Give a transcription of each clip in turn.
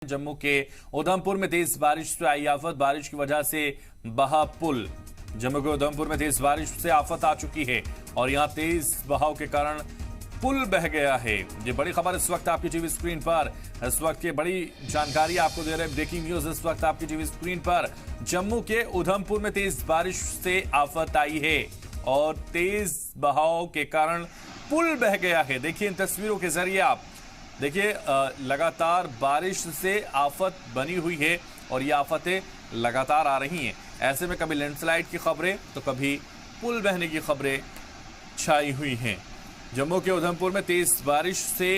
जम्मू के उधमपुर में तेज बारिश से आई आफत। बारिश की वजह से बहा पुल। जम्मू के उधमपुर में तेज बारिश से आफत आ चुकी है और यहां तेज बहाव के कारण पुल बह गया है। ये बड़ी खबर इस वक्त आपकी टीवी स्क्रीन पर। इस वक्त की बड़ी जानकारी आपको दे रहे हैं, ब्रेकिंग न्यूज इस वक्त आपकी टीवी स्क्रीन पर। जम्मू के उधमपुर में तेज बारिश से आफत आई है और तेज बहाव के कारण पुल बह गया है। देखिए इन तस्वीरों के जरिए आप देखिए, लगातार बारिश से आफत बनी हुई है और ये आफतें लगातार आ रही हैं। ऐसे में कभी लैंडस्लाइड की खबरें तो कभी पुल बहने की खबरें छाई हुई हैं। जम्मू के उधमपुर में तेज बारिश से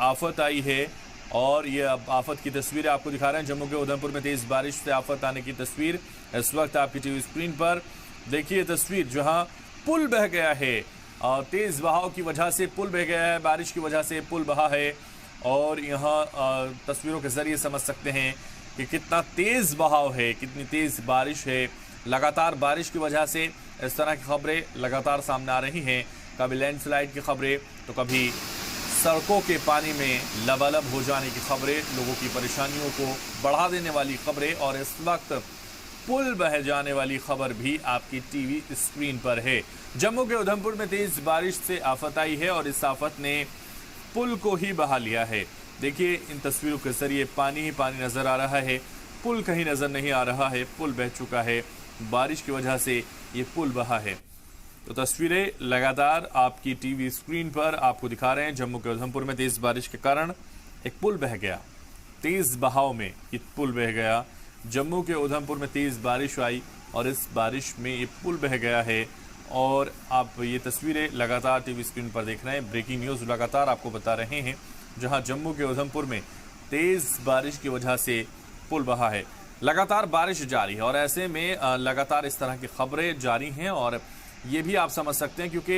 आफत आई है और ये अब आफत की तस्वीरें आपको दिखा रहे हैं। जम्मू के उधमपुर में तेज बारिश से आफत आने की तस्वीर इस वक्त आपकी टीवी स्क्रीन पर। देखिए तस्वीर जहां पुल बह गया है और तेज बहाव की वजह से पुल बह गया है, बारिश की वजह से पुल बहा है और यहाँ तस्वीरों के जरिए समझ सकते हैं कि कितना तेज बहाव है, कितनी तेज बारिश है। लगातार बारिश की वजह से इस तरह की खबरें लगातार सामने आ रही हैं। कभी लैंडस्लाइड की खबरें तो कभी सड़कों के पानी में लबालब हो जाने की खबरें, लोगों की परेशानियों को बढ़ा देने वाली खबरें और इस वक्त पुल बह जाने वाली खबर भी आपकी टीवी स्क्रीन पर है। जम्मू के उधमपुर में तेज बारिश से आफत आई है और इस आफत ने पुल को ही बहा लिया है। देखिए इन तस्वीरों के जरिए पानी ही पानी नजर आ रहा है, पुल कहीं नजर नहीं आ रहा है। पुल बह चुका है, बारिश की वजह से ये पुल बहा है। तो तस्वीरें लगातार आपकी टीवी स्क्रीन पर आपको दिखा रहे हैं। जम्मू के उधमपुर में तेज बारिश के कारण एक पुल बह गया, तेज बहाव में ये पुल बह गया। जम्मू के उधमपुर में तेज बारिश आई और इस बारिश में ये पुल बह गया है और आप ये तस्वीरें लगातार टीवी स्क्रीन पर देख रहे हैं। ब्रेकिंग न्यूज लगातार आपको बता रहे हैं जहां जम्मू के उधमपुर में तेज बारिश की वजह से पुल बहा है। लगातार बारिश जारी है और ऐसे में लगातार इस तरह की खबरें जारी हैं और ये भी आप समझ सकते हैं क्योंकि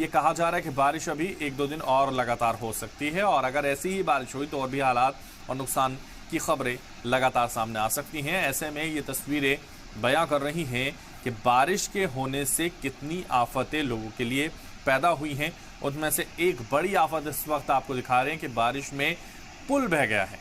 ये कहा जा रहा है कि बारिश अभी 1-2 दिन और लगातार हो सकती है और अगर ऐसी ही बारिश हुई तो और भी हालात और नुकसान की खबरें लगातार सामने आ सकती हैं। ऐसे में ये तस्वीरें बयां कर रही हैं कि बारिश के होने से कितनी आफतें लोगों के लिए पैदा हुई हैं। उनमें से एक बड़ी आफत इस वक्त आपको दिखा रहे हैं कि बारिश में पुल बह गया है।